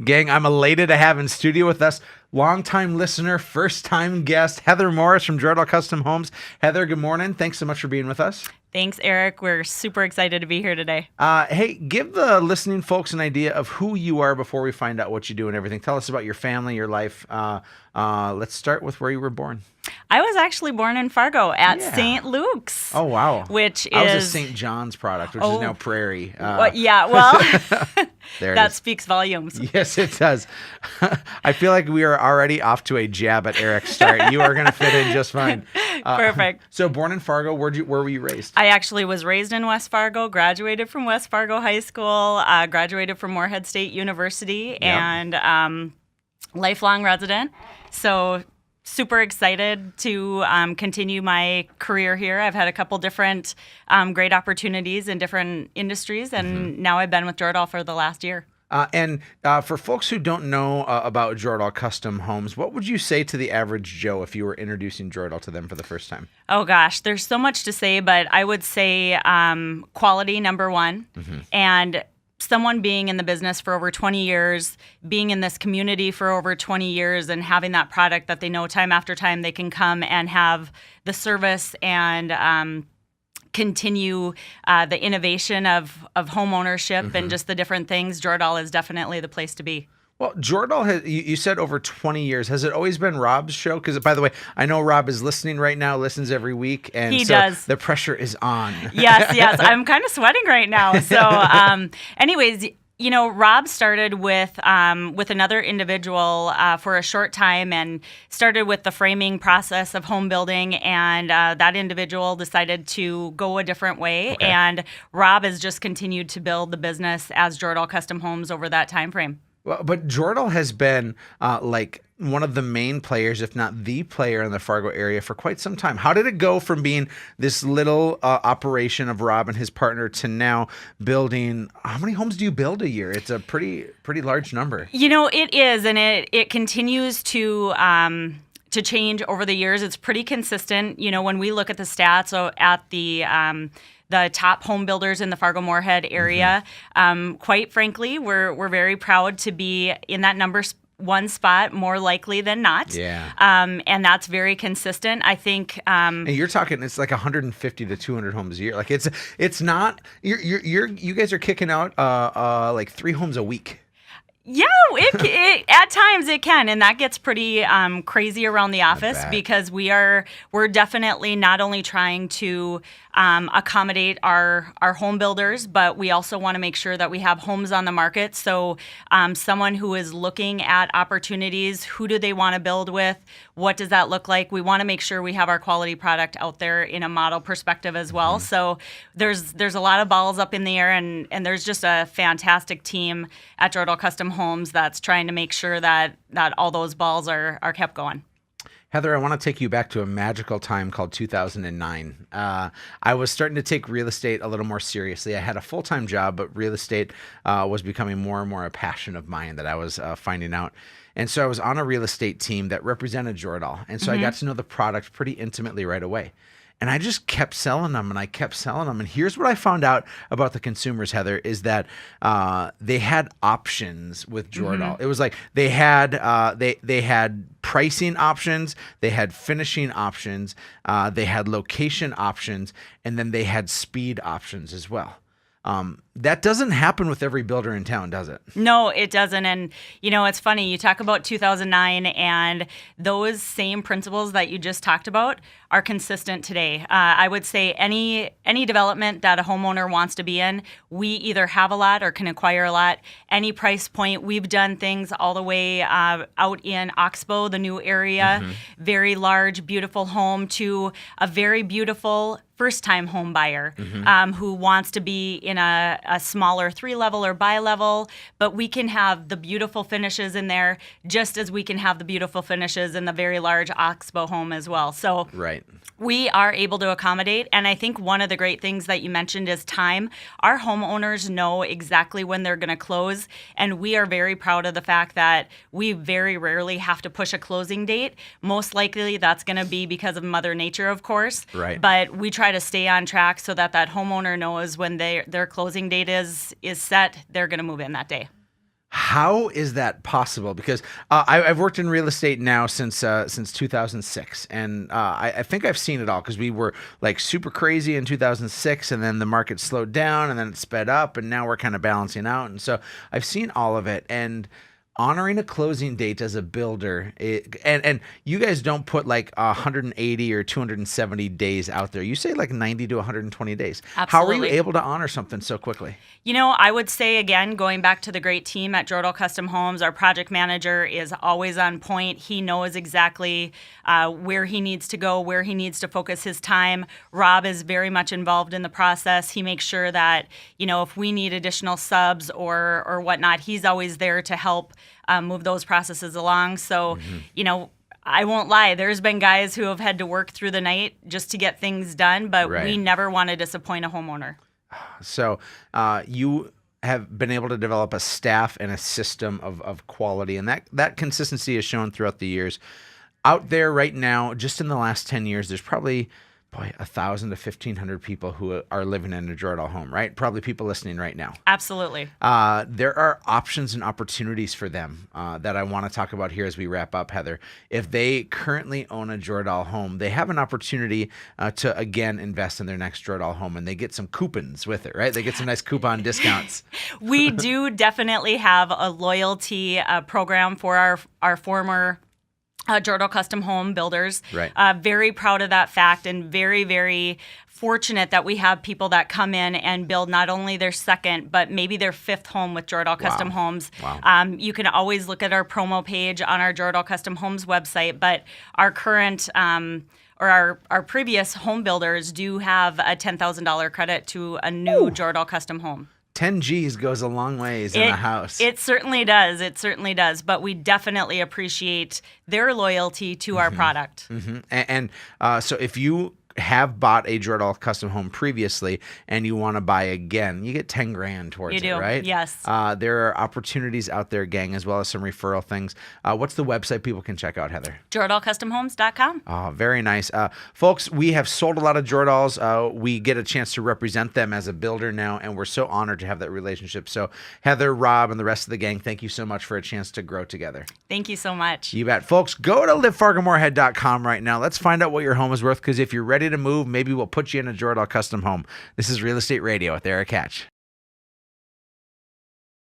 Gang, I'm elated to have in studio with us longtime listener, first-time guest, Heather Morris from Jordan Custom Homes. Heather, good morning. Thanks so much for being with us. Thanks, Eric. We're super excited to be here today. Hey, give the listening folks an idea of who you are before we find out what you do and everything. Tell us about your family, your life. Let's start with where you were born. I was actually born in Fargo at St. Luke's. Oh, wow. Which I was a is St. John's product, which is now Prairie. That speaks volumes. Yes, it does. I feel like we are already off to a jab at Erik's start. You are going to fit in just fine. Perfect. So born in Fargo, where were you raised? I actually was raised in West Fargo, graduated from West Fargo High School, graduated from Moorhead State University, and lifelong resident. So super excited to continue my career here. I've had a couple different great opportunities in different industries, and now I've been with Jordan for the last year. And for folks who don't know about Jordan Custom Homes, what would you say to the average Joe if you were introducing Jordan to them for the first time? Oh, gosh, there's so much to say, but I would say quality, number one, and someone being in the business for over 20 years, being in this community for over 20 years, and having that product that they know time after time they can come and have the service and continue the innovation of home ownership and just the different things. Jordan is definitely the place to be. Well, Jordan, you said over 20 years. Has it always been Rob's show? Because, by the way, I know Rob is listening right now, listens every week. And he does. The pressure is on. Yes. I'm kind of sweating right now. So anyways, you know, Rob started with another individual for a short time and started with the framing process of home building, and that individual decided to go a different way, and Rob has just continued to build the business as Jordan Custom Homes over that time frame. Well, but Jordan has been like one of the main players, if not the player in the Fargo area for quite some time. How did it go from being this little operation of Rob and his partner to now building? How many homes do you build a year? It's a pretty large number. You know, it is, and it continues to change over the years. It's pretty consistent. You know, when we look at the stats at the top home builders in the Fargo-Moorhead area, quite frankly, we're very proud to be in that number one spot more likely than not. Yeah. And that's very consistent. I think. And you're talking, it's like 150 to 200 homes a year. Like it's not. You guys are kicking out like 3 homes a week. Yeah, it at times it can, and that gets pretty crazy around the office because we're definitely not only trying to accommodate our home builders, but we also want to make sure that we have homes on the market. So someone who is looking at opportunities, who do they want to build with? What does that look like? We want to make sure we have our quality product out there in a model perspective as well. So there's a lot of balls up in the air, and there's just a fantastic team at Jordan Custom Homes that's trying to make sure that all those balls are kept going. Heather, I want to take you back to a magical time called 2009. I was starting to take real estate a little more seriously. I had a full-time job, but real estate was becoming more and more a passion of mine that I was finding out. And so I was on a real estate team that represented Jordan. And so I got to know the product pretty intimately right away. And I just kept selling them, and I kept selling them. And here's what I found out about the consumers, Heather, is that they had options with Jordan. It was like they had pricing options, they had finishing options, they had location options, and then they had speed options as well. That doesn't happen with every builder in town, does it? No, it doesn't. And, you know, it's funny. You talk about 2009, and those same principles that you just talked about are consistent today. I would say any development that a homeowner wants to be in, we either have a lot or can acquire a lot. Any price point, we've done things all the way out in Oxbow, the new area, very large, beautiful home, to a very beautiful first-time home buyer who wants to be in a smaller 3-level or bi-level, but we can have the beautiful finishes in there just as we can have the beautiful finishes in the very large Oxbow home as well. So we are able to accommodate, and I think one of the great things that you mentioned is time. Our homeowners know exactly when they're going to close, and we are very proud of the fact that we very rarely have to push a closing date. Most likely that's going to be because of Mother Nature, of course, but we try to stay on track so that homeowner knows when their closing date is set, they're going to move in that day. How is that possible? Because I've worked in real estate now since 2006, and I think I've seen it all. Because we were like super crazy in 2006, and then the market slowed down, and then it sped up, and now we're kind of balancing out. And so I've seen all of it, and honoring a closing date as a builder, and you guys don't put like 180 or 270 days out there. You say like 90 to 120 days. How are you Absolutely. able to honor something so quickly? I would say, again, going back to the great team at Jordal Custom Homes, our project manager is always on point. He knows exactly where he needs to go, where he needs to focus his time. Rob is very much involved in the process. He makes sure that, if we need additional subs or whatnot, he's always there to help move those processes along. So, I won't lie. There's been guys who have had to work through the night just to get things done, but Right. we never want to disappoint a homeowner. So you have been able to develop a staff and a system of quality, and that consistency is shown throughout the years. Out there right now, just in the last 10 years, there's probably 1,000 to 1,500 people who are living in a Jordal home, right? Probably people listening right now. Absolutely. There are options and opportunities for them that I want to talk about here as we wrap up, Heather. If they currently own a Jordal home, they have an opportunity to, again, invest in their next Jordal home, and they get some coupons with it, right? They get some nice coupon discounts. We do definitely have a loyalty program for our former Jordal Custom Home builders. Right. Very proud of that fact, and very, very fortunate that we have people that come in and build not only their second, but maybe their fifth home with Jordal Custom Homes. Wow. You can always look at our promo page on our Jordal Custom Homes website, but our current or our previous home builders do have a $10,000 credit to a new Jordal Custom Home. 10 G's goes a long ways in a house. It certainly does. It certainly does. But we definitely appreciate their loyalty to our product. And so if you have bought a Jordal custom home previously and you want to buy again, you get 10 grand towards You do, it, right? yes. There are opportunities out there, gang, as well as some referral things. What's the website people can check out, Heather? JordalCustomHomes.com. Oh, very nice. Folks, we have sold a lot of Jordals. We get a chance to represent them as a builder now, and we're so honored to have that relationship. So Heather, Rob, and the rest of the gang, thank you so much for a chance to grow together. Thank you so much. You bet. Folks, go to livefargomoorhead.com right now. Let's find out what your home is worth, because if you're ready to move, maybe we'll put you in a Jordal custom home. This is Real Estate Radio with Erik.